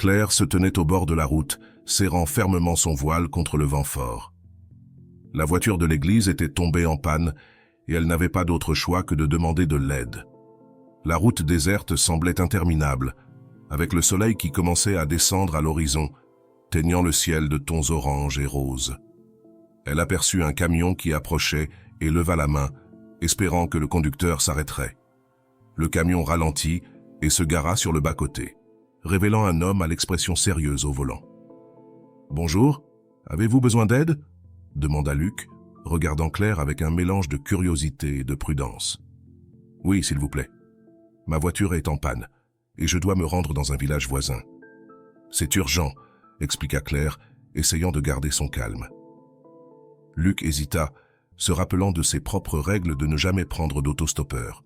Claire se tenait au bord de la route, serrant fermement son voile contre le vent fort. La voiture de l'église était tombée en panne et elle n'avait pas d'autre choix que de demander de l'aide. La route déserte semblait interminable, avec le soleil qui commençait à descendre à l'horizon, teignant le ciel de tons orange et roses. Elle aperçut un camion qui approchait et leva la main, espérant que le conducteur s'arrêterait. Le camion ralentit et se gara sur le bas-côté, révélant un homme à l'expression sérieuse au volant. « Bonjour, avez-vous besoin d'aide ?» demanda Luc, regardant Claire avec un mélange de curiosité et de prudence. « Oui, s'il vous plaît. Ma voiture est en panne et je dois me rendre dans un village voisin. »« C'est urgent », expliqua Claire, essayant de garder son calme. Luc hésita, se rappelant de ses propres règles de ne jamais prendre d'autostoppeur.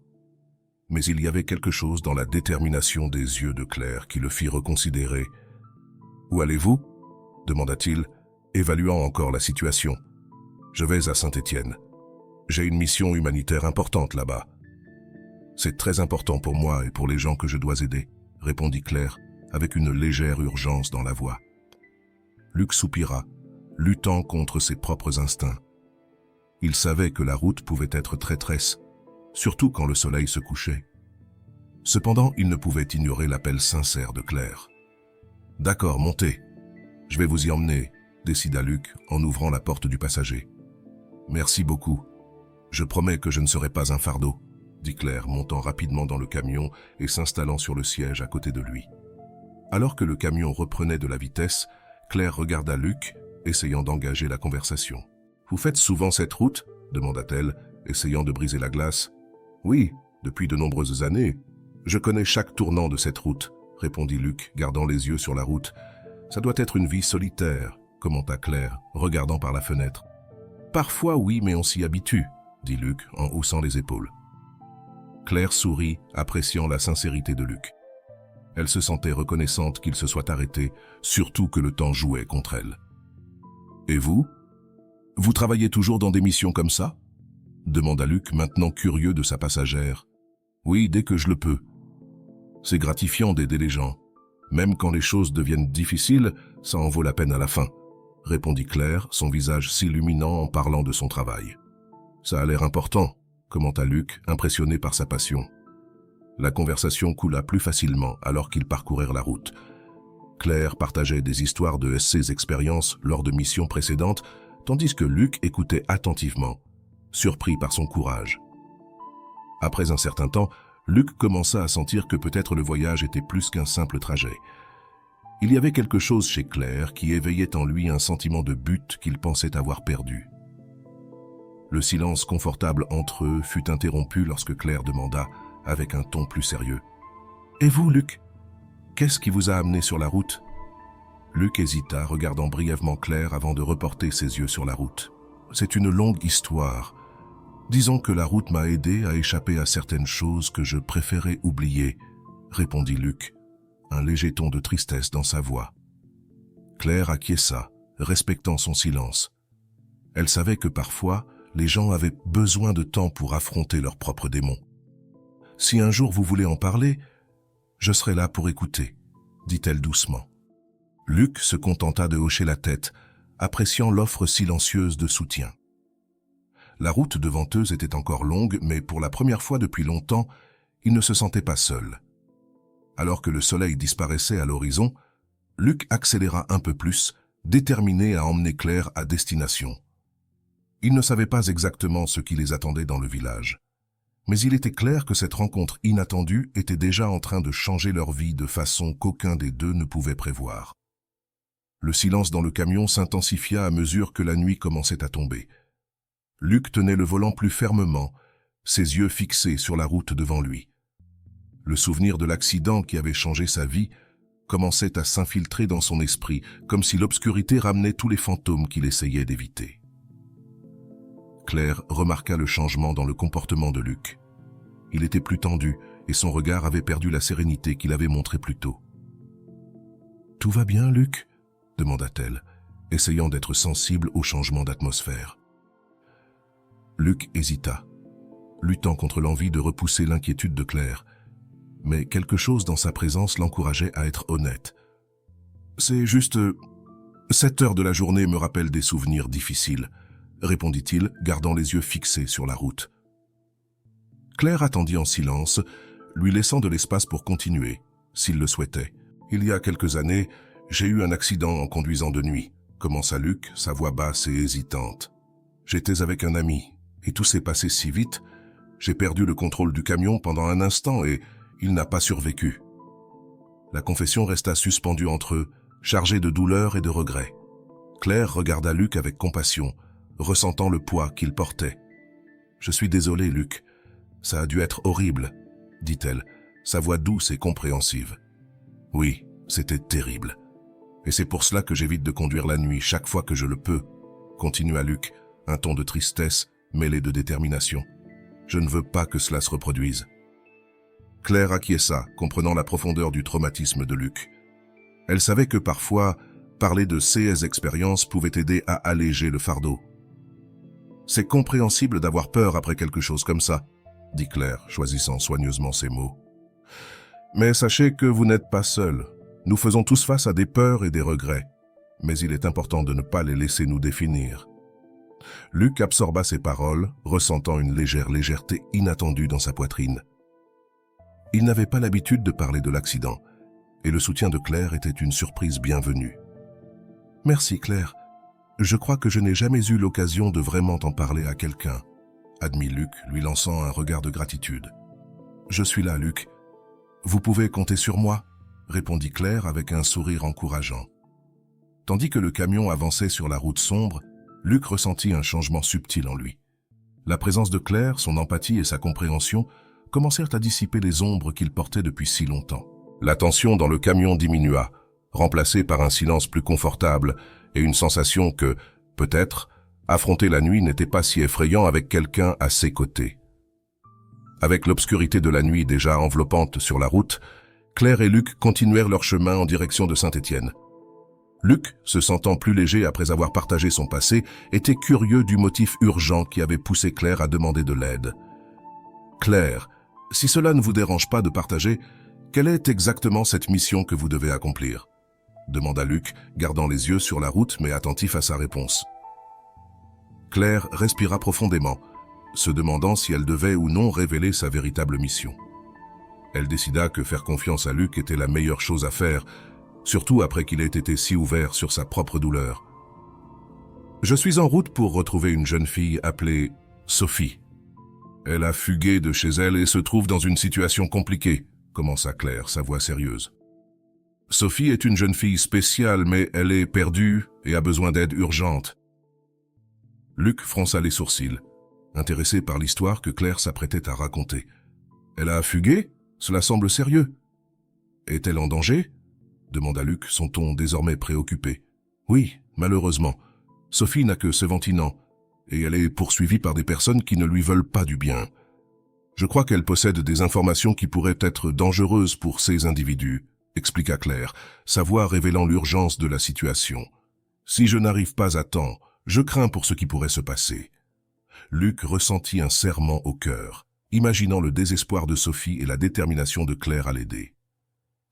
Mais il y avait quelque chose dans la détermination des yeux de Claire qui le fit reconsidérer. « Où allez-vous » demanda-t-il, évaluant encore la situation. « Je vais à Saint-Étienne. J'ai une mission humanitaire importante là-bas. »« C'est très important pour moi et pour les gens que je dois aider », répondit Claire, avec une légère urgence dans la voix. Luc soupira, luttant contre ses propres instincts. Il savait que la route pouvait être traîtresse, surtout quand le soleil se couchait. Cependant, il ne pouvait ignorer l'appel sincère de Claire. « D'accord, montez. Je vais vous y emmener, » décida Luc en ouvrant la porte du passager. « Merci beaucoup. Je promets que je ne serai pas un fardeau, » dit Claire, montant rapidement dans le camion et s'installant sur le siège à côté de lui. Alors que le camion reprenait de la vitesse, Claire regarda Luc, essayant d'engager la conversation. « Vous faites souvent cette route ?» demanda-t-elle, essayant de briser la glace. « Oui, depuis de nombreuses années. Je connais chaque tournant de cette route, » répondit Luc, gardant les yeux sur la route. « Ça doit être une vie solitaire, » commenta Claire, regardant par la fenêtre. « Parfois oui, mais on s'y habitue, » dit Luc en haussant les épaules. Claire sourit, appréciant la sincérité de Luc. Elle se sentait reconnaissante qu'il se soit arrêté, surtout que le temps jouait contre elle. « Et vous ? Vous travaillez toujours dans des missions comme ça ?» demanda Luc, maintenant curieux de sa passagère. « Oui, dès que je le peux. C'est gratifiant d'aider les gens. Même quand les choses deviennent difficiles, ça en vaut la peine à la fin, » répondit Claire, son visage s'illuminant en parlant de son travail. « Ça a l'air important, » commenta Luc, impressionné par sa passion. La conversation coula plus facilement alors qu'ils parcoururent la route. Claire partageait des histoires de ses expériences lors de missions précédentes, tandis que Luc écoutait attentivement, surpris par son courage. Après un certain temps, Luc commença à sentir que peut-être le voyage était plus qu'un simple trajet. Il y avait quelque chose chez Claire qui éveillait en lui un sentiment de but qu'il pensait avoir perdu. Le silence confortable entre eux fut interrompu lorsque Claire demanda, avec un ton plus sérieux. « Et vous, Luc? Qu'est-ce qui vous a amené sur la route ?» Luc hésita, regardant brièvement Claire avant de reporter ses yeux sur la route. « C'est une longue histoire. Disons que la route m'a aidé à échapper à certaines choses que je préférais oublier, » répondit Luc, un léger ton de tristesse dans sa voix. Claire acquiesça, respectant son silence. Elle savait que parfois, les gens avaient besoin de temps pour affronter leurs propres démons. « Si un jour vous voulez en parler, je serai là pour écouter, » dit-elle doucement. Luc se contenta de hocher la tête, appréciant l'offre silencieuse de soutien. La route devant eux était encore longue, mais pour la première fois depuis longtemps, il ne se sentait pas seul. Alors que le soleil disparaissait à l'horizon, Luc accéléra un peu plus, déterminé à emmener Claire à destination. Il ne savait pas exactement ce qui les attendait dans le village. Mais il était clair que cette rencontre inattendue était déjà en train de changer leur vie de façon qu'aucun des deux ne pouvait prévoir. Le silence dans le camion s'intensifia à mesure que la nuit commençait à tomber. Luc tenait le volant plus fermement, ses yeux fixés sur la route devant lui. Le souvenir de l'accident qui avait changé sa vie commençait à s'infiltrer dans son esprit, comme si l'obscurité ramenait tous les fantômes qu'il essayait d'éviter. Claire remarqua le changement dans le comportement de Luc. Il était plus tendu et son regard avait perdu la sérénité qu'il avait montrée plus tôt. « Tout va bien, Luc ?» demanda-t-elle, essayant d'être sensible au changement d'atmosphère. Luc hésita, luttant contre l'envie de repousser l'inquiétude de Claire, mais quelque chose dans sa présence l'encourageait à être honnête. C'est juste... 7 heures de la journée me rappellent des souvenirs difficiles, répondit-il, gardant les yeux fixés sur la route. Claire attendit en silence, lui laissant de l'espace pour continuer, s'il le souhaitait. Il y a quelques années, j'ai eu un accident en conduisant de nuit, commença Luc, sa voix basse et hésitante. J'étais avec un ami, et tout s'est passé si vite, j'ai perdu le contrôle du camion pendant un instant et il n'a pas survécu. La confession resta suspendue entre eux, chargée de douleur et de regret. Claire regarda Luc avec compassion, ressentant le poids qu'il portait. « Je suis désolée, Luc. Ça a dû être horrible, » dit-elle, sa voix douce et compréhensive. « Oui, c'était terrible. Et c'est pour cela que j'évite de conduire la nuit chaque fois que je le peux, » continua Luc, un ton de tristesse mêlé de détermination. « Je ne veux pas que cela se reproduise. » Claire acquiesça, comprenant la profondeur du traumatisme de Luc. Elle savait que parfois, parler de ses expériences pouvait aider à alléger le fardeau. « C'est compréhensible d'avoir peur après quelque chose comme ça, » dit Claire, choisissant soigneusement ses mots. « Mais sachez que vous n'êtes pas seul. Nous faisons tous face à des peurs et des regrets, mais il est important de ne pas les laisser nous définir. » Luc absorba ses paroles, ressentant une légèreté inattendue dans sa poitrine. Il n'avait pas l'habitude de parler de l'accident, et le soutien de Claire était une surprise bienvenue. « Merci Claire. Je crois que je n'ai jamais eu l'occasion de vraiment t'en parler à quelqu'un, » admit Luc, lui lançant un regard de gratitude. « Je suis là, Luc. Vous pouvez compter sur moi, » répondit Claire avec un sourire encourageant. Tandis que le camion avançait sur la route sombre, Luc ressentit un changement subtil en lui. La présence de Claire, son empathie et sa compréhension commencèrent à dissiper les ombres qu'il portait depuis si longtemps. La tension dans le camion diminua, remplacée par un silence plus confortable et une sensation que, peut-être, affronter la nuit n'était pas si effrayant avec quelqu'un à ses côtés. Avec l'obscurité de la nuit déjà enveloppante sur la route, Claire et Luc continuèrent leur chemin en direction de Saint-Étienne. Luc, se sentant plus léger après avoir partagé son passé, était curieux du motif urgent qui avait poussé Claire à demander de l'aide. « Claire, si cela ne vous dérange pas de partager, quelle est exactement cette mission que vous devez accomplir ?» demanda Luc, gardant les yeux sur la route mais attentif à sa réponse. Claire respira profondément, se demandant si elle devait ou non révéler sa véritable mission. Elle décida que faire confiance à Luc était la meilleure chose à faire, surtout après qu'il ait été si ouvert sur sa propre douleur. « Je suis en route pour retrouver une jeune fille appelée Sophie. Elle a fugué de chez elle et se trouve dans une situation compliquée, » commença Claire, sa voix sérieuse. « Sophie est une jeune fille spéciale, mais elle est perdue et a besoin d'aide urgente. » Luc fronça les sourcils, intéressé par l'histoire que Claire s'apprêtait à raconter. « Elle a fugué ? Cela semble sérieux. »« Est-elle en danger ?» demanda Luc, son ton désormais préoccupé. « Oui, malheureusement. Sophie n'a que 17 ans, et elle est poursuivie par des personnes qui ne lui veulent pas du bien. Je crois qu'elle possède des informations qui pourraient être dangereuses pour ces individus, » expliqua Claire, sa voix révélant l'urgence de la situation. « Si je n'arrive pas à temps, je crains pour ce qui pourrait se passer. » Luc ressentit un serrement au cœur, imaginant le désespoir de Sophie et la détermination de Claire à l'aider.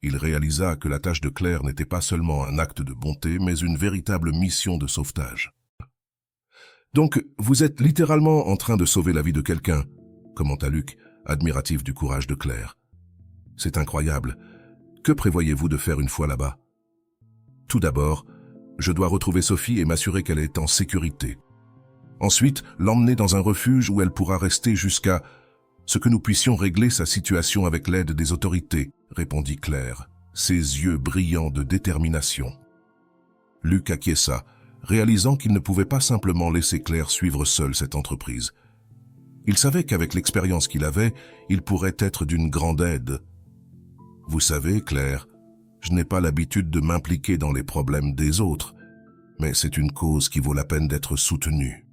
Il réalisa que la tâche de Claire n'était pas seulement un acte de bonté, mais une véritable mission de sauvetage. « Donc, vous êtes littéralement en train de sauver la vie de quelqu'un, » commenta Luc, admiratif du courage de Claire. « C'est incroyable. Que prévoyez-vous de faire une fois là-bas ? » « Tout d'abord, je dois retrouver Sophie et m'assurer qu'elle est en sécurité. Ensuite, l'emmener dans un refuge où elle pourra rester jusqu'à ce que nous puissions régler sa situation avec l'aide des autorités, » répondit Claire, ses yeux brillants de détermination. Luc acquiesça, réalisant qu'il ne pouvait pas simplement laisser Claire suivre seule cette entreprise. Il savait qu'avec l'expérience qu'il avait, il pourrait être d'une grande aide. « Vous savez, Claire, je n'ai pas l'habitude de m'impliquer dans les problèmes des autres, mais c'est une cause qui vaut la peine d'être soutenue.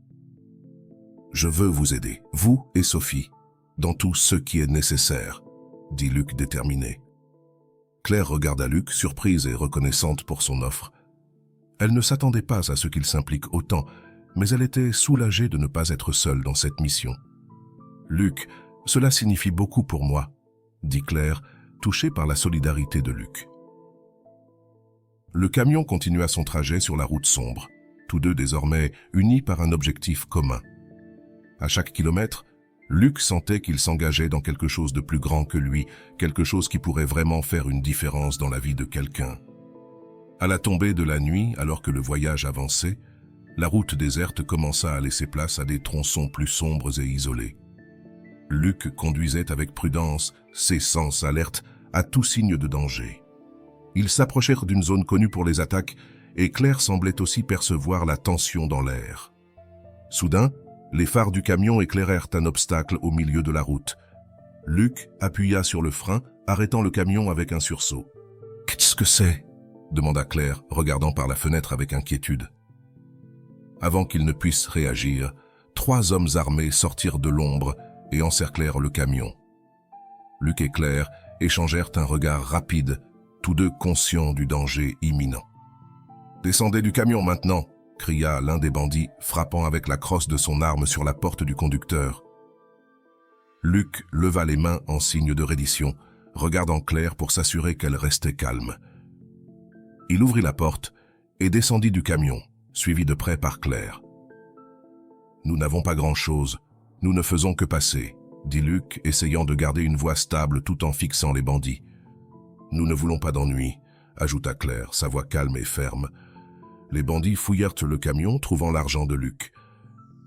Je veux vous aider, vous et Sophie, dans tout ce qui est nécessaire, » dit Luc déterminé. Claire regarda Luc, surprise et reconnaissante pour son offre. Elle ne s'attendait pas à ce qu'il s'implique autant, mais elle était soulagée de ne pas être seule dans cette mission. « Luc, cela signifie beaucoup pour moi, » dit Claire, touchée par la solidarité de Luc. Le camion continua son trajet sur la route sombre, tous deux désormais unis par un objectif commun. À chaque kilomètre, Luc sentait qu'il s'engageait dans quelque chose de plus grand que lui, quelque chose qui pourrait vraiment faire une différence dans la vie de quelqu'un. À la tombée de la nuit, alors que le voyage avançait, la route déserte commença à laisser place à des tronçons plus sombres et isolés. Luc conduisait avec prudence, ses sens alertes à tout signe de danger. Ils s'approchèrent d'une zone connue pour les attaques et Claire semblait aussi percevoir la tension dans l'air. Soudain, les phares du camion éclairèrent un obstacle au milieu de la route. Luc appuya sur le frein, arrêtant le camion avec un sursaut. « Qu'est-ce que c'est » demanda Claire, regardant par la fenêtre avec inquiétude. Avant qu'il ne puisse réagir, 3 hommes armés sortirent de l'ombre et encerclèrent le camion. Luc et Claire échangèrent un regard rapide, tous deux conscients du danger imminent. « Descendez du camion maintenant !» cria l'un des bandits, frappant avec la crosse de son arme sur la porte du conducteur. Luc leva les mains en signe de reddition, regardant Claire pour s'assurer qu'elle restait calme. Il ouvrit la porte et descendit du camion, suivi de près par Claire. « Nous n'avons pas grand-chose, nous ne faisons que passer », dit Luc, essayant de garder une voix stable tout en fixant les bandits. « Nous ne voulons pas d'ennui », ajouta Claire, sa voix calme et ferme. Les bandits fouillèrent le camion, trouvant l'argent de Luc.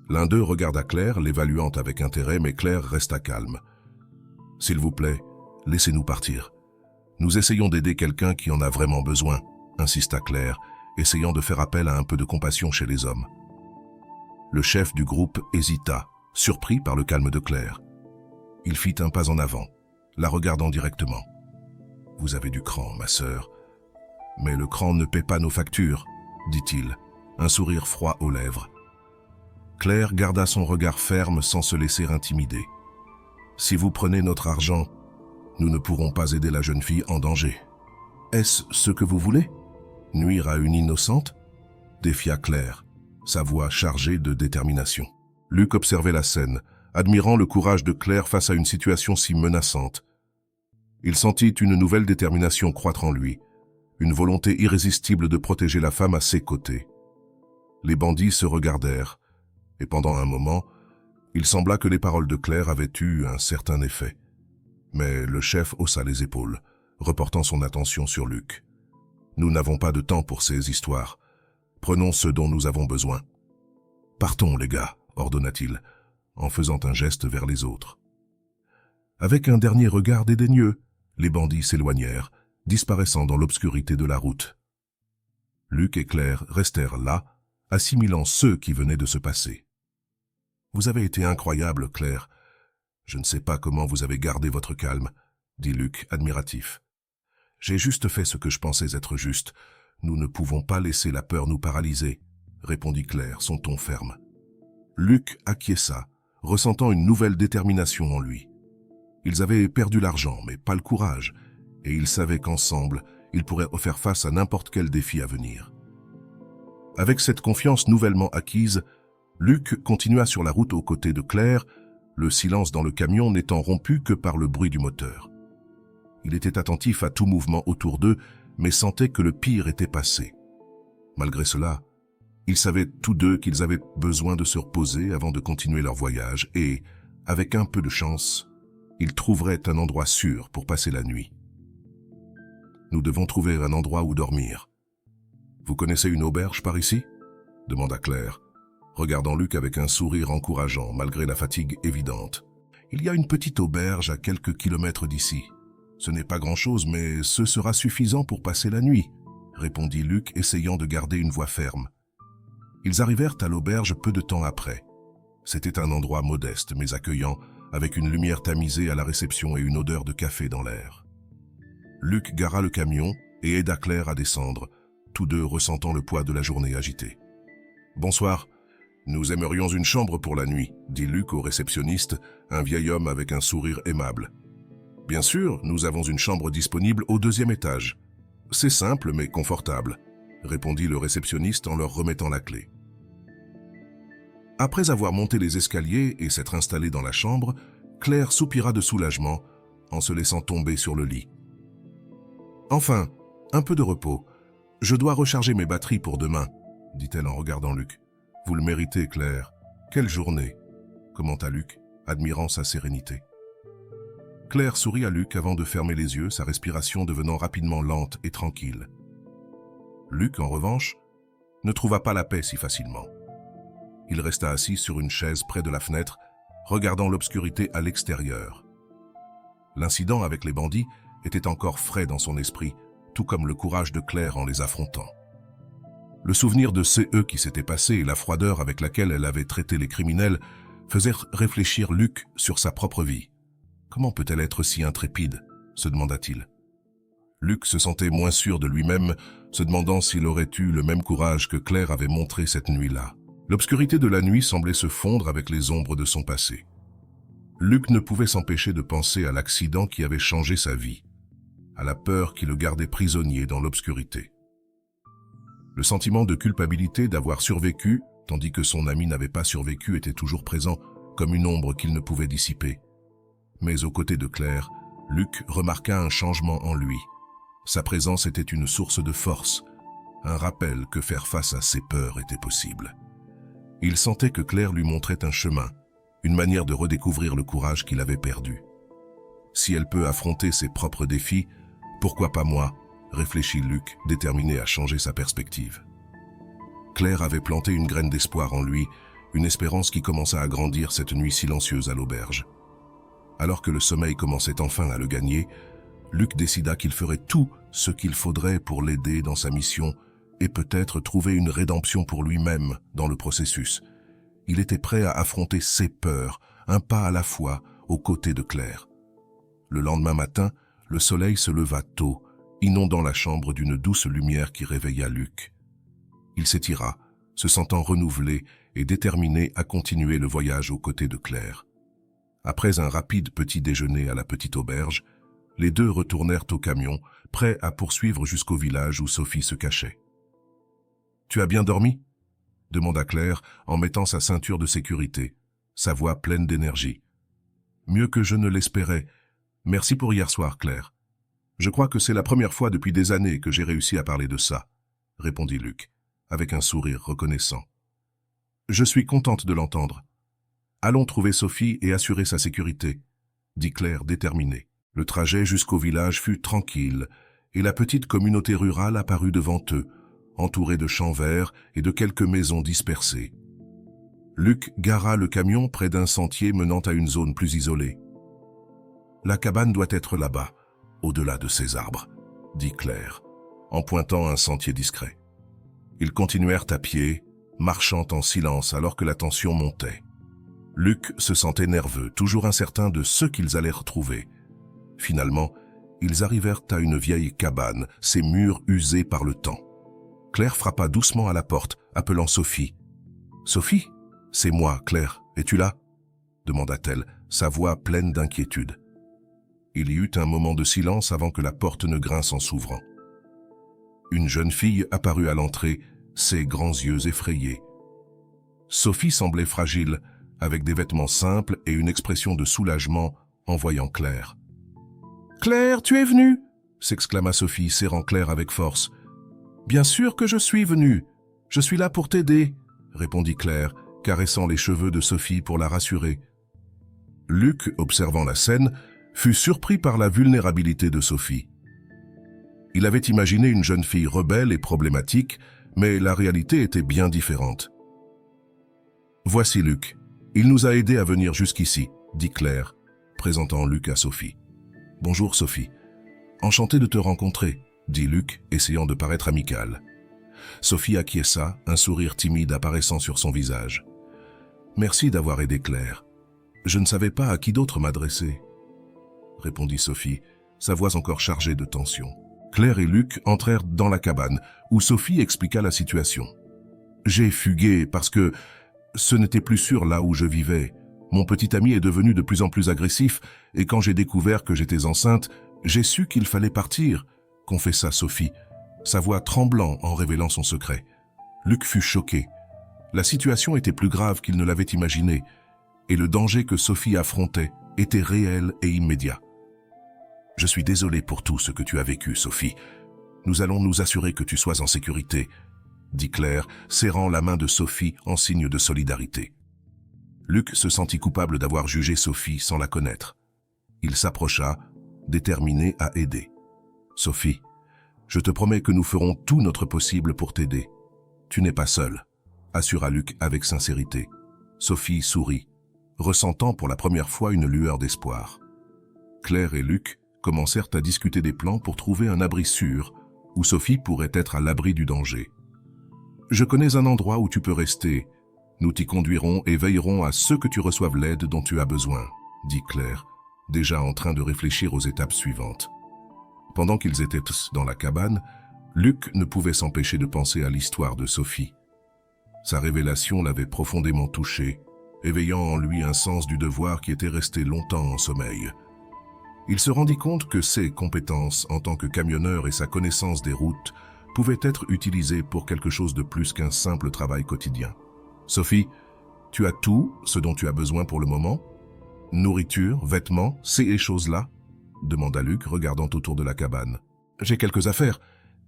L'un d'eux regarda Claire, l'évaluant avec intérêt, mais Claire resta calme. « S'il vous plaît, laissez-nous partir. Nous essayons d'aider quelqu'un qui en a vraiment besoin », insista Claire, essayant de faire appel à un peu de compassion chez les hommes. Le chef du groupe hésita, surpris par le calme de Claire. Il fit un pas en avant, la regardant directement. « Vous avez du cran, ma sœur. Mais le cran ne paie pas nos factures, » dit-il, un sourire froid aux lèvres. Claire garda son regard ferme sans se laisser intimider. « Si vous prenez notre argent, nous ne pourrons pas aider la jeune fille en danger. »« Est-ce ce que vous voulez ? Nuire à une innocente ?» défia Claire, sa voix chargée de détermination. Luc observait la scène, admirant le courage de Claire face à une situation si menaçante. Il sentit une nouvelle détermination croître en lui, une volonté irrésistible de protéger la femme à ses côtés. Les bandits se regardèrent, et pendant un moment, il sembla que les paroles de Claire avaient eu un certain effet. Mais le chef haussa les épaules, reportant son attention sur Luc. « Nous n'avons pas de temps pour ces histoires. Prenons ce dont nous avons besoin. »« Partons, les gars » ordonna-t-il, en faisant un geste vers les autres. Avec un dernier regard dédaigneux, les bandits s'éloignèrent, disparaissant dans l'obscurité de la route. Luc et Claire restèrent là, assimilant ceux qui venaient de se passer. « Vous avez été incroyable, Claire. Je ne sais pas comment vous avez gardé votre calme, » dit Luc, admiratif. « J'ai juste fait ce que je pensais être juste. Nous ne pouvons pas laisser la peur nous paralyser, » répondit Claire, son ton ferme. Luc acquiesça, ressentant une nouvelle détermination en lui. Ils avaient perdu l'argent, mais pas le courage, et ils savaient qu'ensemble, ils pourraient faire face à n'importe quel défi à venir. Avec cette confiance nouvellement acquise, Luc continua sur la route aux côtés de Claire, le silence dans le camion n'étant rompu que par le bruit du moteur. Il était attentif à tout mouvement autour d'eux, mais sentait que le pire était passé. Malgré cela, ils savaient tous deux qu'ils avaient besoin de se reposer avant de continuer leur voyage et, avec un peu de chance, ils trouveraient un endroit sûr pour passer la nuit. « Nous devons trouver un endroit où dormir. Vous connaissez une auberge par ici ?» demanda Claire, regardant Luc avec un sourire encourageant malgré la fatigue évidente. « Il y a une petite auberge à quelques kilomètres d'ici. Ce n'est pas grand-chose, mais ce sera suffisant pour passer la nuit, » répondit Luc, essayant de garder une voix ferme. Ils arrivèrent à l'auberge peu de temps après. C'était un endroit modeste mais accueillant, avec une lumière tamisée à la réception et une odeur de café dans l'air. Luc gara le camion et aida Claire à descendre, tous deux ressentant le poids de la journée agitée. « Bonsoir, nous aimerions une chambre pour la nuit, » dit Luc au réceptionniste, un vieil homme avec un sourire aimable. « Bien sûr, nous avons une chambre disponible au 2e étage. C'est simple mais confortable, » répondit le réceptionniste en leur remettant la clé. Après avoir monté les escaliers et s'être installée dans la chambre, Claire soupira de soulagement en se laissant tomber sur le lit. Enfin, un peu de repos, Je dois recharger mes batteries pour demain, dit-elle en regardant Luc. Vous le méritez, Claire. Quelle journée, commenta Luc, admirant sa sérénité. Claire sourit à Luc avant de fermer les yeux, sa respiration devenant rapidement lente et tranquille. Luc, en revanche, ne trouva pas la paix si facilement. Il resta assis sur une chaise près de la fenêtre, regardant l'obscurité à l'extérieur. L'incident avec les bandits était encore frais dans son esprit, tout comme le courage de Claire en les affrontant. Le souvenir de eux qui s'était passé et la froideur avec laquelle elle avait traité les criminels faisaient réfléchir Luc sur sa propre vie. Comment peut-elle être si intrépide, se demanda-t-il. Luc se sentait moins sûr de lui-même, se demandant s'il aurait eu le même courage que Claire avait montré cette nuit-là. L'obscurité de la nuit semblait se fondre avec les ombres de son passé. Luc ne pouvait s'empêcher de penser à l'accident qui avait changé sa vie, à la peur qui le gardait prisonnier dans l'obscurité. Le sentiment de culpabilité d'avoir survécu, tandis que son ami n'avait pas survécu, était toujours présent, comme une ombre qu'il ne pouvait dissiper. Mais aux côtés de Claire, Luc remarqua un changement en lui. Sa présence était une source de force, un rappel que faire face à ses peurs était possible. Il sentait que Claire lui montrait un chemin, une manière de redécouvrir le courage qu'il avait perdu. Si elle peut affronter ses propres défis, pourquoi pas moi, réfléchit Luc, déterminé à changer sa perspective. Claire avait planté une graine d'espoir en lui, une espérance qui commença à grandir cette nuit silencieuse à l'auberge. Alors que le sommeil commençait enfin à le gagner, Luc décida qu'il ferait tout ce qu'il faudrait pour l'aider dans sa mission et peut-être trouver une rédemption pour lui-même dans le processus. Il était prêt à affronter ses peurs, un pas à la fois, aux côtés de Claire. Le lendemain matin, le soleil se leva tôt, inondant la chambre d'une douce lumière qui réveilla Luc. Il s'étira, se sentant renouvelé et déterminé à continuer le voyage aux côtés de Claire. Après un rapide petit déjeuner à la petite auberge, les deux retournèrent au camion, prêts à poursuivre jusqu'au village où Sophie se cachait. « Tu as bien dormi ?» demanda Claire en mettant sa ceinture de sécurité, sa voix pleine d'énergie. « Mieux que je ne l'espérais. Merci pour hier soir, Claire. Je crois que c'est la première fois depuis des années que j'ai réussi à parler de ça, » répondit Luc, avec un sourire reconnaissant. « Je suis contente de l'entendre. Allons trouver Sophie et assurer sa sécurité, » dit Claire déterminée. Le trajet jusqu'au village fut tranquille, et la petite communauté rurale apparut devant eux, entourée de champs verts et de quelques maisons dispersées. Luc gara le camion près d'un sentier menant à une zone plus isolée. « La cabane doit être là-bas, au-delà de ces arbres, » dit Claire, en pointant un sentier discret. Ils continuèrent à pied, marchant en silence alors que la tension montait. Luc se sentait nerveux, toujours incertain de ce qu'ils allaient retrouver. Finalement, ils arrivèrent à une vieille cabane, ses murs usés par le temps. Claire frappa doucement à la porte, appelant Sophie. « Sophie, c'est moi, Claire. Es-tu là ?» demanda-t-elle, sa voix pleine d'inquiétude. Il y eut un moment de silence avant que la porte ne grince en s'ouvrant. Une jeune fille apparut à l'entrée, ses grands yeux effrayés. Sophie semblait fragile, avec des vêtements simples et une expression de soulagement en voyant Claire. « Claire, tu es venue !» s'exclama Sophie, serrant Claire avec force. « Bien sûr que je suis venue. Je suis là pour t'aider, » répondit Claire, caressant les cheveux de Sophie pour la rassurer. Luc, observant la scène, fut surpris par la vulnérabilité de Sophie. Il avait imaginé une jeune fille rebelle et problématique, mais la réalité était bien différente. « Voici Luc. Il nous a aidés à venir jusqu'ici, » dit Claire, présentant Luc à Sophie. « Bonjour Sophie. Enchanté de te rencontrer, » dit Luc, essayant de paraître amical. Sophie acquiesça, un sourire timide apparaissant sur son visage. « Merci d'avoir aidé Claire. Je ne savais pas à qui d'autre m'adresser, » répondit Sophie, sa voix encore chargée de tension. Claire et Luc entrèrent dans la cabane, où Sophie expliqua la situation. « J'ai fugué parce que ce n'était plus sûr là où je vivais. Mon petit ami est devenu de plus en plus agressif, et quand j'ai découvert que j'étais enceinte, j'ai su qu'il fallait partir, » confessa Sophie, sa voix tremblant en révélant son secret. Luc fut choqué. La situation était plus grave qu'il ne l'avait imaginé, et le danger que Sophie affrontait était réel et immédiat. « Je suis désolé pour tout ce que tu as vécu, Sophie. Nous allons nous assurer que tu sois en sécurité, dit Claire, serrant la main de Sophie en signe de solidarité. Luc se sentit coupable d'avoir jugé Sophie sans la connaître. Il s'approcha, déterminé à aider. « Sophie, je te promets que nous ferons tout notre possible pour t'aider. Tu n'es pas seule, » assura Luc avec sincérité. Sophie sourit, ressentant pour la première fois une lueur d'espoir. Claire et Luc commencèrent à discuter des plans pour trouver un abri sûr où Sophie pourrait être à l'abri du danger. « Je connais un endroit où tu peux rester. Nous t'y conduirons et veillerons à ce que tu reçoives l'aide dont tu as besoin, » dit Claire, déjà en train de réfléchir aux étapes suivantes. Pendant qu'ils étaient dans la cabane, Luc ne pouvait s'empêcher de penser à l'histoire de Sophie. Sa révélation l'avait profondément touché, éveillant en lui un sens du devoir qui était resté longtemps en sommeil. Il se rendit compte que ses compétences en tant que camionneur et sa connaissance des routes pouvaient être utilisées pour quelque chose de plus qu'un simple travail quotidien. « Sophie, tu as tout ce dont tu as besoin pour le moment? Nourriture, vêtements, ces choses-là ?» demanda Luc, regardant autour de la cabane. « J'ai quelques affaires,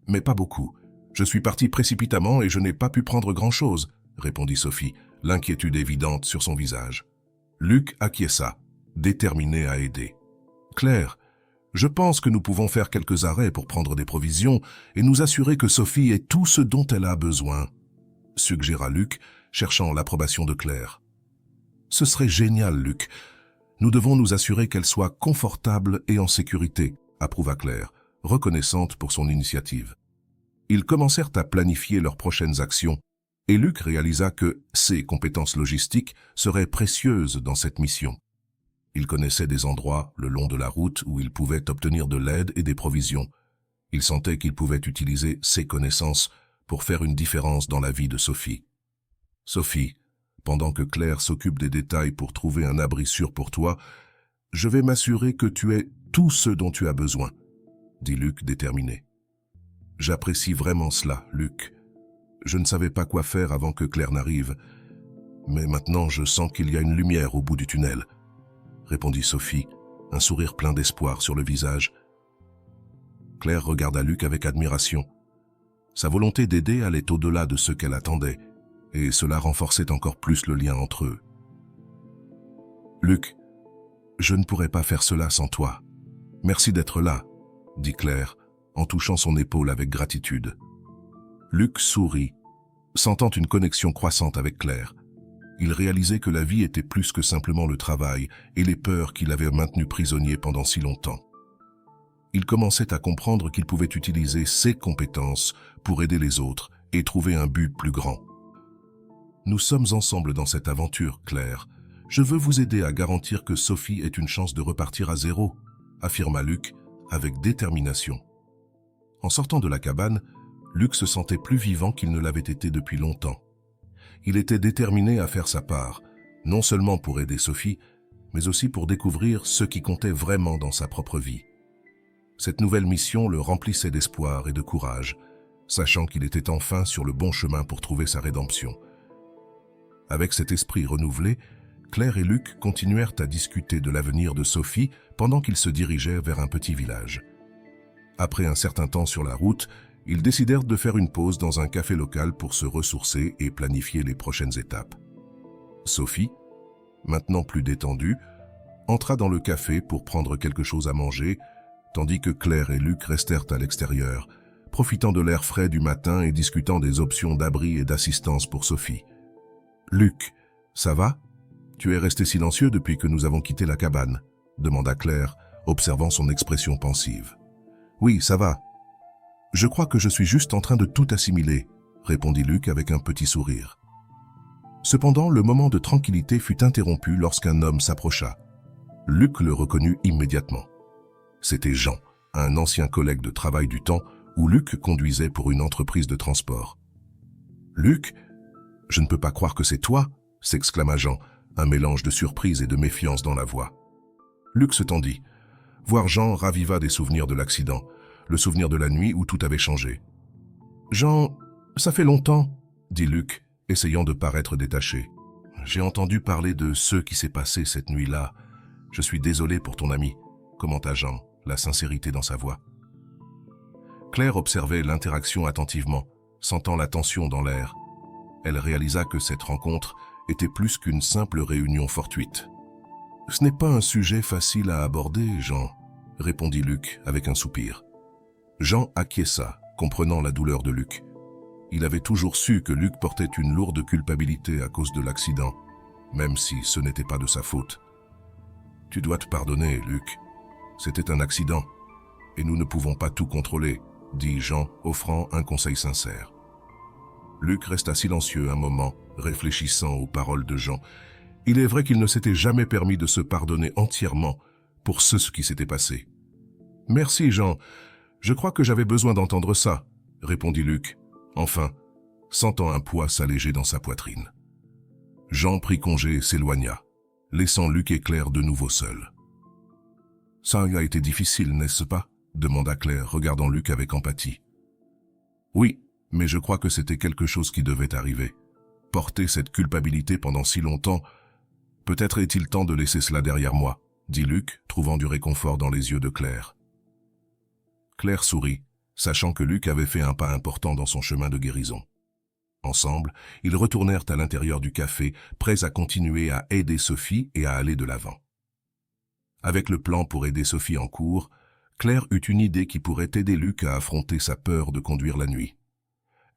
mais pas beaucoup. Je suis parti précipitamment et je n'ai pas pu prendre grand-chose, » répondit Sophie, l'inquiétude évidente sur son visage. Luc acquiesça, déterminé à aider. « Claire, je pense que nous pouvons faire quelques arrêts pour prendre des provisions et nous assurer que Sophie ait tout ce dont elle a besoin, » suggéra Luc, cherchant l'approbation de Claire. « Ce serait génial, Luc. Nous devons nous assurer qu'elle soit confortable et en sécurité, » approuva Claire, reconnaissante pour son initiative. Ils commencèrent à planifier leurs prochaines actions, et Luc réalisa que ses compétences logistiques seraient précieuses dans cette mission. Il connaissait des endroits le long de la route où il pouvait obtenir de l'aide et des provisions. Il sentait qu'il pouvait utiliser ses connaissances pour faire une différence dans la vie de Sophie. « Sophie, pendant que Claire s'occupe des détails pour trouver un abri sûr pour toi, je vais m'assurer que tu aies tout ce dont tu as besoin, » dit Luc déterminé. « J'apprécie vraiment cela, Luc. Je ne savais pas quoi faire avant que Claire n'arrive, mais maintenant je sens qu'il y a une lumière au bout du tunnel, » répondit Sophie, un sourire plein d'espoir sur le visage. Claire regarda Luc avec admiration. Sa volonté d'aider allait au-delà de ce qu'elle attendait, et cela renforçait encore plus le lien entre eux. « Luc, je ne pourrais pas faire cela sans toi. Merci d'être là, » dit Claire, en touchant son épaule avec gratitude. Luc sourit, sentant une connexion croissante avec Claire. Il réalisait que la vie était plus que simplement le travail et les peurs qui l'avaient maintenu prisonnier pendant si longtemps. Il commençait à comprendre qu'il pouvait utiliser ses compétences pour aider les autres et trouver un but plus grand. « Nous sommes ensemble dans cette aventure, Claire. Je veux vous aider à garantir que Sophie ait une chance de repartir à zéro, » affirma Luc avec détermination. En sortant de la cabane, Luc se sentait plus vivant qu'il ne l'avait été depuis longtemps. Il était déterminé à faire sa part, non seulement pour aider Sophie, mais aussi pour découvrir ce qui comptait vraiment dans sa propre vie. Cette nouvelle mission le remplissait d'espoir et de courage, sachant qu'il était enfin sur le bon chemin pour trouver sa rédemption. Avec cet esprit renouvelé, Claire et Luc continuèrent à discuter de l'avenir de Sophie pendant qu'ils se dirigeaient vers un petit village. Après un certain temps sur la route, ils décidèrent de faire une pause dans un café local pour se ressourcer et planifier les prochaines étapes. Sophie, maintenant plus détendue, entra dans le café pour prendre quelque chose à manger, tandis que Claire et Luc restèrent à l'extérieur, profitant de l'air frais du matin et discutant des options d'abri et d'assistance pour Sophie. « Luc, ça va? Tu es resté silencieux depuis que nous avons quitté la cabane ?» demanda Claire, observant son expression pensive. « Oui, ça va. Je crois que je suis juste en train de tout assimiler, » répondit Luc avec un petit sourire. Cependant, le moment de tranquillité fut interrompu lorsqu'un homme s'approcha. Luc le reconnut immédiatement. C'était Jean, un ancien collègue de travail du temps où Luc conduisait pour une entreprise de transport. « Luc, je ne peux pas croire que c'est toi !» s'exclama Jean, un mélange de surprise et de méfiance dans la voix. Luc se tendit. Voir Jean raviva des souvenirs de l'accident, le souvenir de la nuit où tout avait changé. « Jean, ça fait longtemps, » dit Luc, essayant de paraître détaché. « J'ai entendu parler de ce qui s'est passé cette nuit-là. Je suis désolé pour ton ami, » commenta Jean, la sincérité dans sa voix. Claire observait l'interaction attentivement, sentant la tension dans l'air. Elle réalisa que cette rencontre était plus qu'une simple réunion fortuite. « Ce n'est pas un sujet facile à aborder, Jean », répondit Luc avec un soupir. Jean acquiesça, comprenant la douleur de Luc. Il avait toujours su que Luc portait une lourde culpabilité à cause de l'accident, même si ce n'était pas de sa faute. « Tu dois te pardonner, Luc. C'était un accident, et nous ne pouvons pas tout contrôler, » dit Jean, offrant un conseil sincère. Luc resta silencieux un moment, réfléchissant aux paroles de Jean. Il est vrai qu'il ne s'était jamais permis de se pardonner entièrement pour ce qui s'était passé. « Merci, Jean. Je crois que j'avais besoin d'entendre ça, » répondit Luc, enfin, sentant un poids s'alléger dans sa poitrine. Jean prit congé et s'éloigna, laissant Luc et Claire de nouveau seuls. « Ça a été difficile, n'est-ce pas ?» demanda Claire, regardant Luc avec empathie. « Oui, mais je crois que c'était quelque chose qui devait arriver. Porter cette culpabilité pendant si longtemps, peut-être est-il temps de laisser cela derrière moi, » dit Luc, trouvant du réconfort dans les yeux de Claire. Claire sourit, sachant que Luc avait fait un pas important dans son chemin de guérison. Ensemble, ils retournèrent à l'intérieur du café, prêts à continuer à aider Sophie et à aller de l'avant. Avec le plan pour aider Sophie en cours, Claire eut une idée qui pourrait aider Luc à affronter sa peur de conduire la nuit.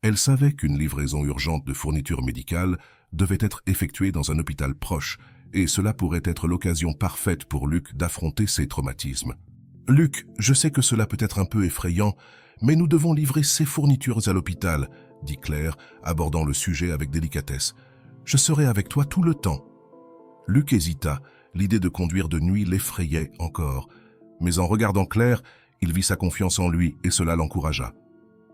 Elle savait qu'une livraison urgente de fournitures médicales devait être effectuée dans un hôpital proche, et cela pourrait être l'occasion parfaite pour Luc d'affronter ses traumatismes. « Luc, je sais que cela peut être un peu effrayant, mais nous devons livrer ces fournitures à l'hôpital, » dit Claire, abordant le sujet avec délicatesse. « Je serai avec toi tout le temps. » Luc hésita, l'idée de conduire de nuit l'effrayait encore, mais en regardant Claire, il vit sa confiance en lui et cela l'encouragea.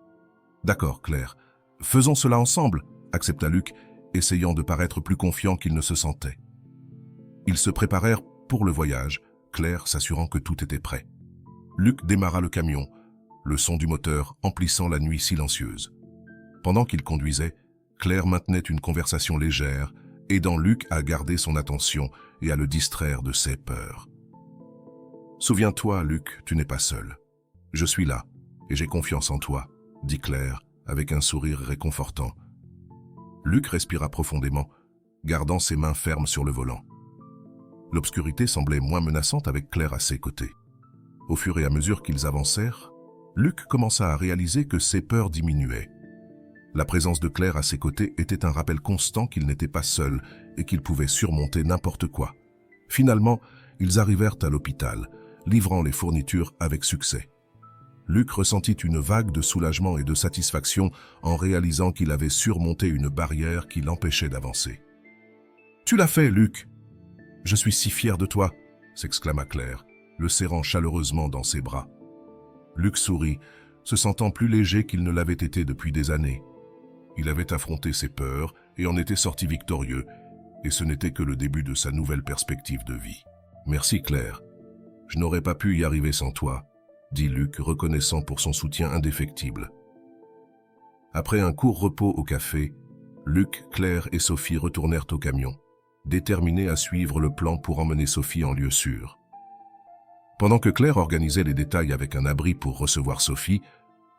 « D'accord, Claire. Faisons cela ensemble, » accepta Luc, essayant de paraître plus confiant qu'il ne se sentait. Ils se préparèrent pour le voyage, Claire s'assurant que tout était prêt. Luc démarra le camion, le son du moteur emplissant la nuit silencieuse. Pendant qu'il conduisait, Claire maintenait une conversation légère, aidant Luc à garder son attention et à le distraire de ses peurs. « Souviens-toi, Luc, tu n'es pas seul. Je suis là, et j'ai confiance en toi, » dit Claire, avec un sourire réconfortant. Luc respira profondément, gardant ses mains fermes sur le volant. L'obscurité semblait moins menaçante avec Claire à ses côtés. Au fur et à mesure qu'ils avancèrent, Luc commença à réaliser que ses peurs diminuaient. La présence de Claire à ses côtés était un rappel constant qu'il n'était pas seul et qu'il pouvait surmonter n'importe quoi. Finalement, ils arrivèrent à l'hôpital, livrant les fournitures avec succès. Luc ressentit une vague de soulagement et de satisfaction en réalisant qu'il avait surmonté une barrière qui l'empêchait d'avancer. « Tu l'as fait, Luc !»« Je suis si fier de toi !» s'exclama Claire, le serrant chaleureusement dans ses bras. Luc sourit, se sentant plus léger qu'il ne l'avait été depuis des années. Il avait affronté ses peurs et en était sorti victorieux, et ce n'était que le début de sa nouvelle perspective de vie. « Merci, Claire. Je n'aurais pas pu y arriver sans toi, » dit Luc, reconnaissant pour son soutien indéfectible. Après un court repos au café, Luc, Claire et Sophie retournèrent au camion, déterminés à suivre le plan pour emmener Sophie en lieu sûr. Pendant que Claire organisait les détails avec un abri pour recevoir Sophie,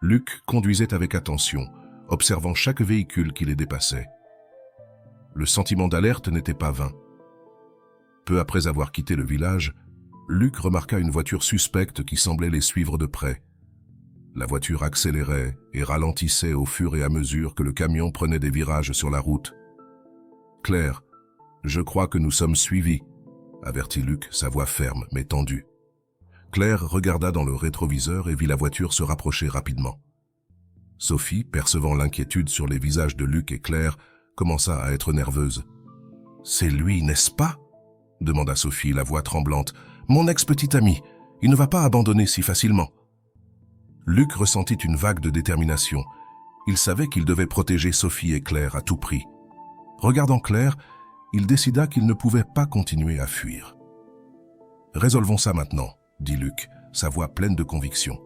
Luc conduisait avec attention, observant chaque véhicule qui les dépassait. Le sentiment d'alerte n'était pas vain. Peu après avoir quitté le village, Luc remarqua une voiture suspecte qui semblait les suivre de près. La voiture accélérait et ralentissait au fur et à mesure que le camion prenait des virages sur la route. « Claire, je crois que nous sommes suivis », avertit Luc, sa voix ferme mais tendue. Claire regarda dans le rétroviseur et vit la voiture se rapprocher rapidement. Sophie, percevant l'inquiétude sur les visages de Luc et Claire, commença à être nerveuse. « C'est lui, n'est-ce pas ?» demanda Sophie, la voix tremblante. « Mon ex-petit ami, il ne va pas abandonner si facilement. » Luc ressentit une vague de détermination. Il savait qu'il devait protéger Sophie et Claire à tout prix. Regardant Claire, il décida qu'il ne pouvait pas continuer à fuir. « Résolvons ça maintenant, » dit Luc, sa voix pleine de conviction.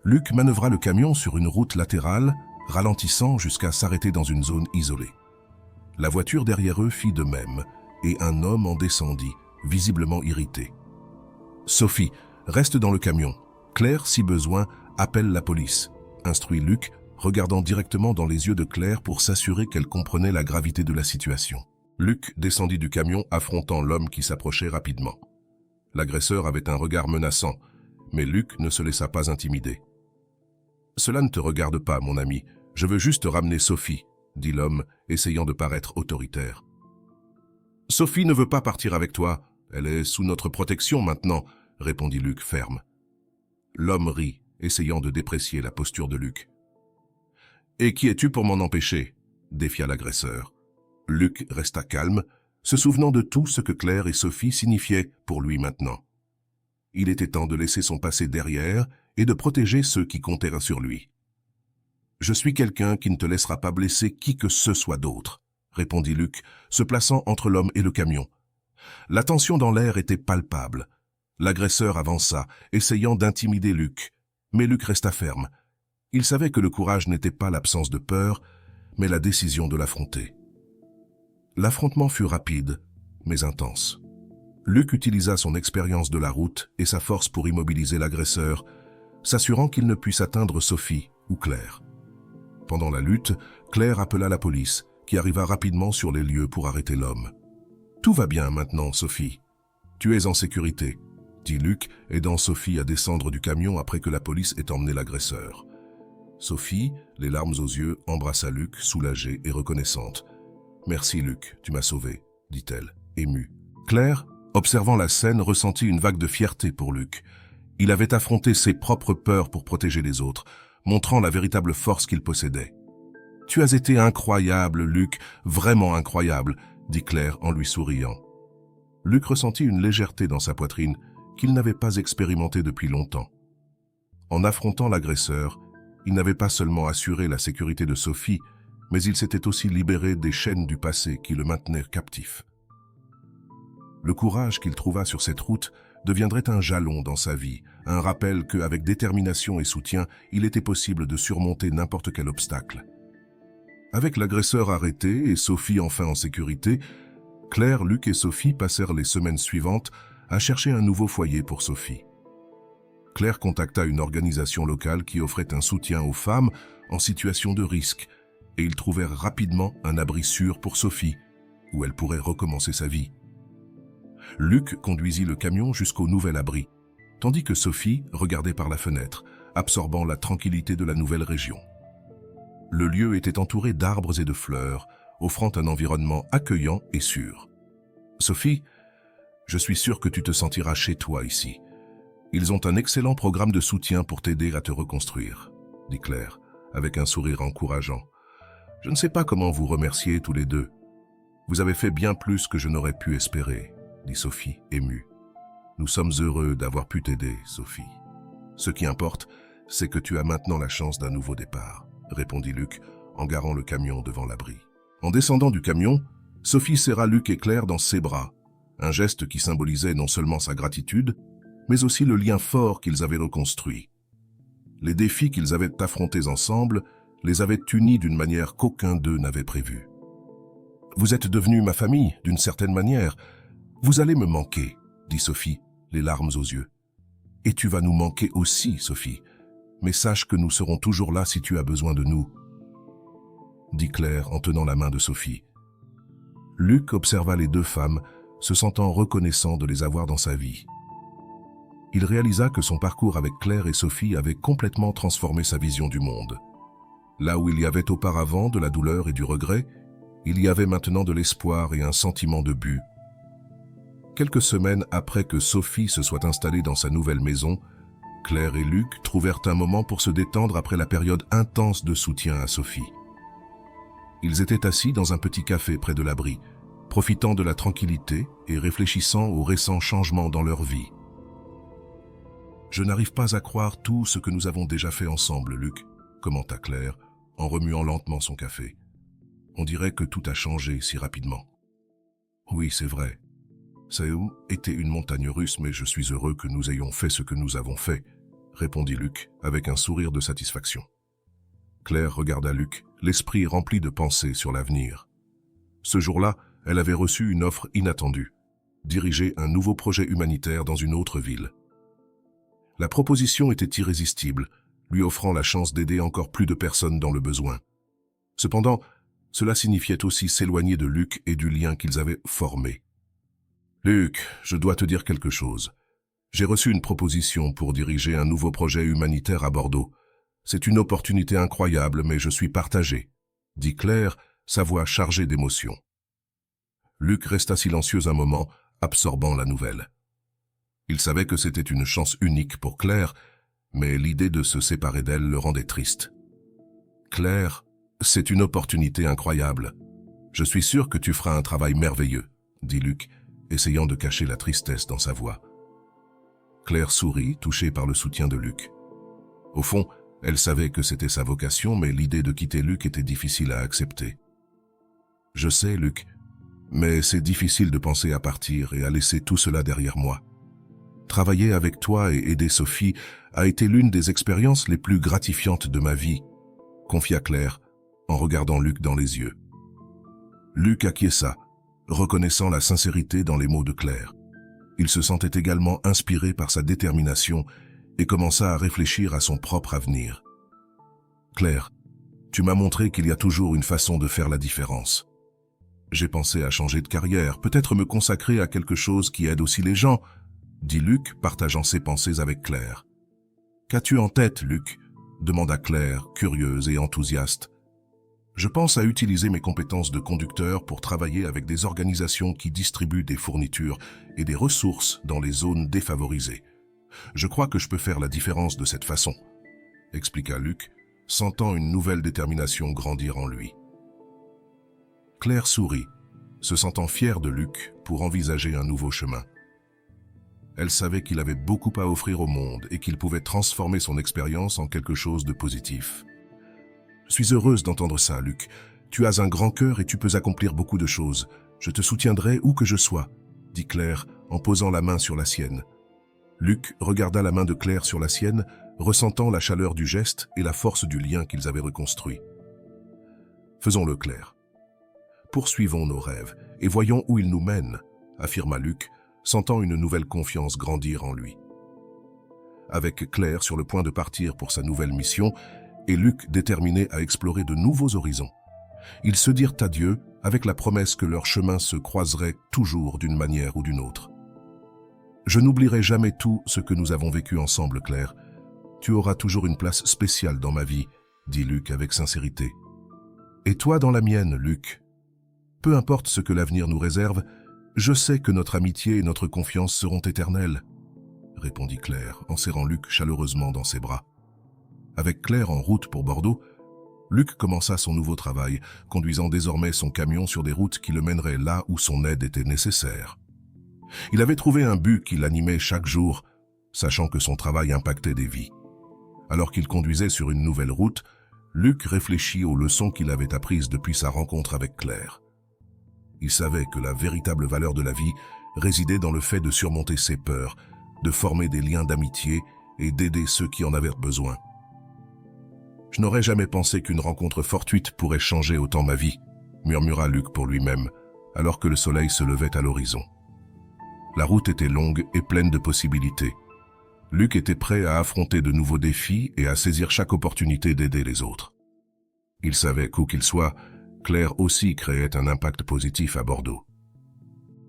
Luc manœuvra le camion sur une route latérale, ralentissant jusqu'à s'arrêter dans une zone isolée. La voiture derrière eux fit de même, et un homme en descendit, visiblement irrité. « Sophie, reste dans le camion. Claire, si besoin, Appelle la police, instruit Luc, regardant directement dans les yeux de Claire pour s'assurer qu'elle comprenait la gravité de la situation. Luc descendit du camion, affrontant l'homme qui s'approchait rapidement. L'agresseur avait un regard menaçant, mais Luc ne se laissa pas intimider. « Cela ne te regarde pas, mon ami. Je veux juste ramener Sophie, » dit l'homme, essayant de paraître autoritaire. « Sophie ne veut pas partir avec toi. Elle est sous notre protection maintenant, » répondit Luc ferme. L'homme rit, essayant de déprécier la posture de Luc. « Et qui es-tu pour m'en empêcher ?» défia l'agresseur. Luc resta calme, se souvenant de tout ce que Claire et Sophie signifiaient pour lui maintenant. Il était temps de laisser son passé derrière et de protéger ceux qui comptaient sur lui. « Je suis quelqu'un qui ne te laissera pas blesser qui que ce soit d'autre, » répondit Luc, se plaçant entre l'homme et le camion. La tension dans l'air était palpable. L'agresseur avança, essayant d'intimider Luc, mais Luc resta ferme. Il savait que le courage n'était pas l'absence de peur, mais la décision de l'affronter. L'affrontement fut rapide, mais intense. Luc utilisa son expérience de la route et sa force pour immobiliser l'agresseur, s'assurant qu'il ne puisse atteindre Sophie ou Claire. Pendant la lutte, Claire appela la police, qui arriva rapidement sur les lieux pour arrêter l'homme. « Tout va bien maintenant, Sophie. Tu es en sécurité, » dit Luc, aidant Sophie à descendre du camion après que la police ait emmené l'agresseur. Sophie, les larmes aux yeux, embrassa Luc, soulagée et reconnaissante. « Merci Luc, tu m'as sauvé, » dit-elle, émue. Claire, observant la scène, ressentit une vague de fierté pour Luc. Il avait affronté ses propres peurs pour protéger les autres, montrant la véritable force qu'il possédait. « Tu as été incroyable, Luc, vraiment incroyable, » dit Claire en lui souriant. Luc ressentit une légèreté dans sa poitrine qu'il n'avait pas expérimentée depuis longtemps. En affrontant l'agresseur, il n'avait pas seulement assuré la sécurité de Sophie, mais il s'était aussi libéré des chaînes du passé qui le maintenaient captif. Le courage qu'il trouva sur cette route deviendrait un jalon dans sa vie, un rappel qu'avec détermination et soutien, il était possible de surmonter n'importe quel obstacle. Avec l'agresseur arrêté et Sophie enfin en sécurité, Claire, Luc et Sophie passèrent les semaines suivantes à chercher un nouveau foyer pour Sophie. Claire contacta une organisation locale qui offrait un soutien aux femmes en situation de risque, et ils trouvèrent rapidement un abri sûr pour Sophie, où elle pourrait recommencer sa vie. Luc conduisit le camion jusqu'au nouvel abri, tandis que Sophie regardait par la fenêtre, absorbant la tranquillité de la nouvelle région. Le lieu était entouré d'arbres et de fleurs, offrant un environnement accueillant et sûr. « Sophie, je suis sûr que tu te sentiras chez toi ici. Ils ont un excellent programme de soutien pour t'aider à te reconstruire, » dit Claire, avec un sourire encourageant. « Je ne sais pas comment vous remercier tous les deux. Vous avez fait bien plus que je n'aurais pu espérer, » dit Sophie, émue. « Nous sommes heureux d'avoir pu t'aider, Sophie. Ce qui importe, c'est que tu as maintenant la chance d'un nouveau départ, » répondit Luc, en garant le camion devant l'abri. En descendant du camion, Sophie serra Luc et Claire dans ses bras, un geste qui symbolisait non seulement sa gratitude, mais aussi le lien fort qu'ils avaient reconstruit. Les défis qu'ils avaient affrontés ensemble les avaient unis d'une manière qu'aucun d'eux n'avait prévue. « Vous êtes devenue ma famille, d'une certaine manière. Vous allez me manquer, » dit Sophie, les larmes aux yeux. « Et tu vas nous manquer aussi, Sophie. Mais sache que nous serons toujours là si tu as besoin de nous, » dit Claire en tenant la main de Sophie. Luc observa les deux femmes, se sentant reconnaissant de les avoir dans sa vie. Il réalisa que son parcours avec Claire et Sophie avait complètement transformé sa vision du monde. Là où il y avait auparavant de la douleur et du regret, il y avait maintenant de l'espoir et un sentiment de but. Quelques semaines après que Sophie se soit installée dans sa nouvelle maison, Claire et Luc trouvèrent un moment pour se détendre après la période intense de soutien à Sophie. Ils étaient assis dans un petit café près de l'abri, profitant de la tranquillité et réfléchissant aux récents changements dans leur vie. « Je n'arrive pas à croire tout ce que nous avons déjà fait ensemble, Luc, » commenta Claire, en remuant lentement son café. « On dirait que tout a changé si rapidement. »« Oui, c'est vrai. Ça a été une montagne russe, mais je suis heureux que nous ayons fait ce que nous avons fait, » répondit Luc, avec un sourire de satisfaction. Claire regarda Luc, l'esprit rempli de pensées sur l'avenir. Ce jour-là, elle avait reçu une offre inattendue, diriger un nouveau projet humanitaire dans une autre ville. La proposition était irrésistible, lui offrant la chance d'aider encore plus de personnes dans le besoin. Cependant, cela signifiait aussi s'éloigner de Luc et du lien qu'ils avaient formé. « Luc, je dois te dire quelque chose. J'ai reçu une proposition pour diriger un nouveau projet humanitaire à Bordeaux. C'est une opportunité incroyable, mais je suis partagé, » dit Claire, sa voix chargée d'émotion. Luc resta silencieux un moment, absorbant la nouvelle. Il savait que c'était une chance unique pour Claire, mais l'idée de se séparer d'elle le rendait triste. « Claire, c'est une opportunité incroyable. Je suis sûr que tu feras un travail merveilleux, » dit Luc, essayant de cacher la tristesse dans sa voix. Claire sourit, touchée par le soutien de Luc. Au fond, elle savait que c'était sa vocation, mais l'idée de quitter Luc était difficile à accepter. « Je sais, Luc, mais c'est difficile de penser à partir et à laisser tout cela derrière moi. Travailler avec toi et aider Sophie a été l'une des expériences les plus gratifiantes de ma vie, » confia Claire, en regardant Luc dans les yeux. Luc acquiesça, reconnaissant la sincérité dans les mots de Claire. Il se sentait également inspiré par sa détermination et commença à réfléchir à son propre avenir. « Claire, tu m'as montré qu'il y a toujours une façon de faire la différence. J'ai pensé à changer de carrière, peut-être me consacrer à quelque chose qui aide aussi les gens, » dit Luc, partageant ses pensées avec Claire. « Qu'as-tu en tête, Luc ?» demanda Claire, curieuse et enthousiaste. « Je pense à utiliser mes compétences de conducteur pour travailler avec des organisations qui distribuent des fournitures et des ressources dans les zones défavorisées. Je crois que je peux faire la différence de cette façon, » expliqua Luc, sentant une nouvelle détermination grandir en lui. Claire sourit, se sentant fière de Luc pour envisager un nouveau chemin. Elle savait qu'il avait beaucoup à offrir au monde et qu'il pouvait transformer son expérience en quelque chose de positif. « Je suis heureuse d'entendre ça, Luc. Tu as un grand cœur et tu peux accomplir beaucoup de choses. Je te soutiendrai où que je sois, » dit Claire en posant la main sur la sienne. Luc regarda la main de Claire sur la sienne, ressentant la chaleur du geste et la force du lien qu'ils avaient reconstruit. « Faisons-le, Claire. Poursuivons nos rêves et voyons où ils nous mènent, » affirma Luc, sentant une nouvelle confiance grandir en lui. Avec Claire sur le point de partir pour sa nouvelle mission, et Luc déterminé à explorer de nouveaux horizons, ils se dirent adieu avec la promesse que leurs chemins se croiseraient toujours d'une manière ou d'une autre. « Je n'oublierai jamais tout ce que nous avons vécu ensemble, Claire. Tu auras toujours une place spéciale dans ma vie, » dit Luc avec sincérité. « Et toi dans la mienne, Luc. Peu importe ce que l'avenir nous réserve, je sais que notre amitié et notre confiance seront éternelles, » répondit Claire en serrant Luc chaleureusement dans ses bras. Avec Claire en route pour Bordeaux, Luc commença son nouveau travail, conduisant désormais son camion sur des routes qui le mèneraient là où son aide était nécessaire. Il avait trouvé un but qui l'animait chaque jour, sachant que son travail impactait des vies. Alors qu'il conduisait sur une nouvelle route, Luc réfléchit aux leçons qu'il avait apprises depuis sa rencontre avec Claire. Il savait que la véritable valeur de la vie résidait dans le fait de surmonter ses peurs, de former des liens d'amitié et d'aider ceux qui en avaient besoin. « Je n'aurais jamais pensé qu'une rencontre fortuite pourrait changer autant ma vie, » murmura Luc pour lui-même, alors que le soleil se levait à l'horizon. La route était longue et pleine de possibilités. Luc était prêt à affronter de nouveaux défis et à saisir chaque opportunité d'aider les autres. Il savait qu'où qu'il soit, Claire aussi créait un impact positif à Bordeaux.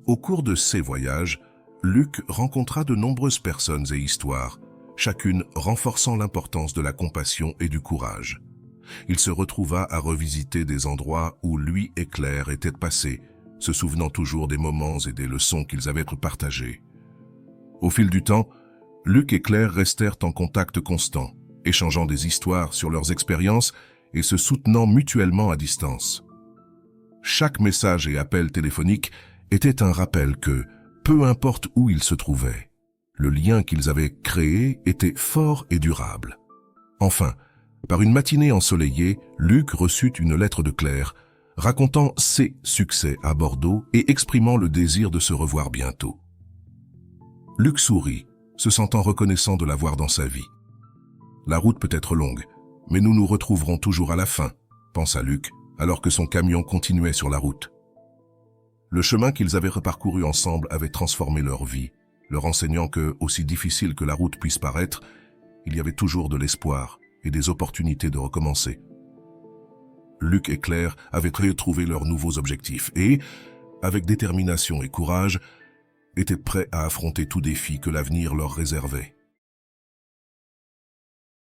Au cours de ces voyages, Luc rencontra de nombreuses personnes et histoires, chacune renforçant l'importance de la compassion et du courage. Il se retrouva à revisiter des endroits où lui et Claire étaient passés, se souvenant toujours des moments et des leçons qu'ils avaient partagés. Au fil du temps, Luc et Claire restèrent en contact constant, échangeant des histoires sur leurs expériences et se soutenant mutuellement à distance. Chaque message et appel téléphonique était un rappel que, peu importe où ils se trouvaient, le lien qu'ils avaient créé était fort et durable. Enfin, par une matinée ensoleillée, Luc reçut une lettre de Claire, racontant ses succès à Bordeaux et exprimant le désir de se revoir bientôt. Luc sourit, se sentant reconnaissant de l'avoir dans sa vie. « La route peut être longue, mais nous nous retrouverons toujours à la fin, » pensa Luc, alors que son camion continuait sur la route. Le chemin qu'ils avaient reparcouru ensemble avait transformé leur vie, leur enseignant que, aussi difficile que la route puisse paraître, il y avait toujours de l'espoir et des opportunités de recommencer. Luc et Claire avaient retrouvé leurs nouveaux objectifs et, avec détermination et courage, étaient prêts à affronter tout défi que l'avenir leur réservait.